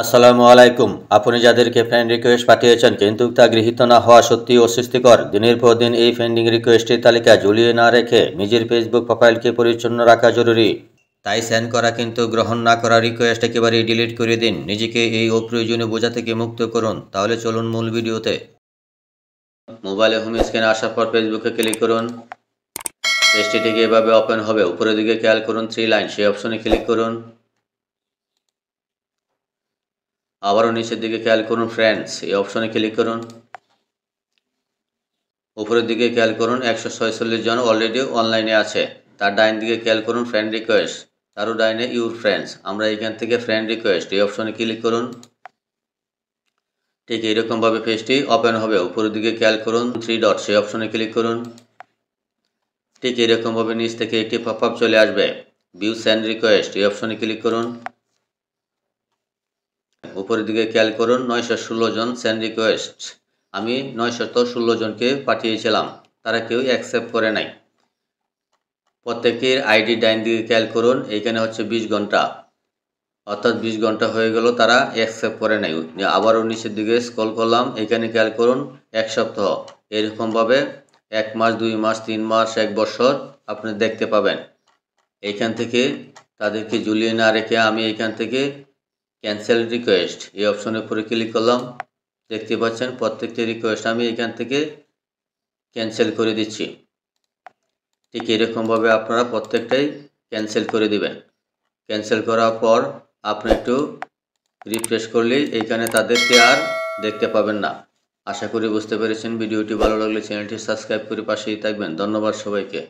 আসসালামু আলাইকুম। আপনি যাদেরকে ফ্রেন্ড রিকোয়েস্ট পাঠিয়েছেন কিন্তু তা গৃহীত না হওয়া সত্যি অস্বস্তিকর। দিনের পর দিন এই ফ্রেন্ডিং রিকোয়েস্টের তালিকা ঝুলিয়ে না রেখে নিজের ফেসবুক প্রোফাইলকে পরিচ্ছন্ন রাখা জরুরি। তাই সেন্ড করা কিন্তু গ্রহণ না করা রিকোয়েস্ট একেবারেই ডিলিট করে দিন। নিজেকে এই অপ্রয়োজনীয় বোঝা থেকে মুক্ত করুন। তাহলে চলুন মূল ভিডিওতে। মোবাইলে হোম স্ক্রিনে আসার পর ফেসবুকে ক্লিক করুন। পেজটি থেকে এভাবে ওপেন হবে। উপরের দিকে খেয়াল করুন 3 লাইন, সেই অপশনে ক্লিক করুন। আবারও নিচের দিকে খেয়াল করুন ফ্রেন্ডস, এই অপশনে ক্লিক করুন। উপরের দিকে খেয়াল করুন 146 জন অলরেডি অনলাইনে আছে। তার ডাইন দিকে খেয়াল করুন ফ্রেন্ড রিকোয়েস্ট, তারও ডাইনে ইউর ফ্রেন্ডস। আমরা এখান থেকে ফ্রেন্ড রিকোয়েস্ট এই অপশনে ক্লিক করুন। ঠিক এইরকমভাবে পেজটি ওপেন হবে। উপরের দিকে খেয়াল করুন 3 ডট, সেই অপশনে ক্লিক করুন। ঠিক এইরকমভাবে নিচ থেকে একটি পপ আপ চলে আসবে, ভিউ সেন্ড রিকোয়েস্ট এই অপশনে ক্লিক করুন। উপরের দিকে খেয়াল করুন 916 জন সেন্ড রিকোয়েস্ট। আমি 916 জনকে পাঠিয়েছিলাম, তারা কেউ অ্যাকসেপ্ট করে নাই। প্রত্যেকের আইডি ডাইন দিকে খেয়াল করুন, এইখানে হচ্ছে 20 ঘন্টা, অর্থাৎ 20 ঘন্টা হয়ে গেল তারা অ্যাকসেপ্ট করে নাই। আবারও নিচের দিকে স্ক্রল করলাম, এইখানে খেয়াল করুন 1 সপ্তাহ। এরকমভাবে 1 মাস, 2 মাস, 3 মাস, 1 বছর আপনি দেখতে পাবেন। এইখান থেকে তাদেরকে ঝুলিয়ে না রেখে আমি এইখান থেকে ক্যান্সেল রিকোয়েস্ট এই অপশনের উপরে ক্লিক করলাম। দেখতে পাচ্ছেন প্রত্যেকটি রিকোয়েস্ট আমি এখান থেকে ক্যান্সেল করে দিচ্ছি। ঠিক এরকমভাবে আপনারা প্রত্যেকটাই ক্যান্সেল করে দিবেন। ক্যান্সেল করার পর আপনি একটু রিফ্রেশ করলেই এইখানে তাদেরকে আর দেখতে পাবেন না। আশা করি বুঝতে পেরেছেন। ভিডিওটি ভালো লাগলে চ্যানেলটি সাবস্ক্রাইব করে পাশেই থাকবেন। ধন্যবাদ সবাইকে।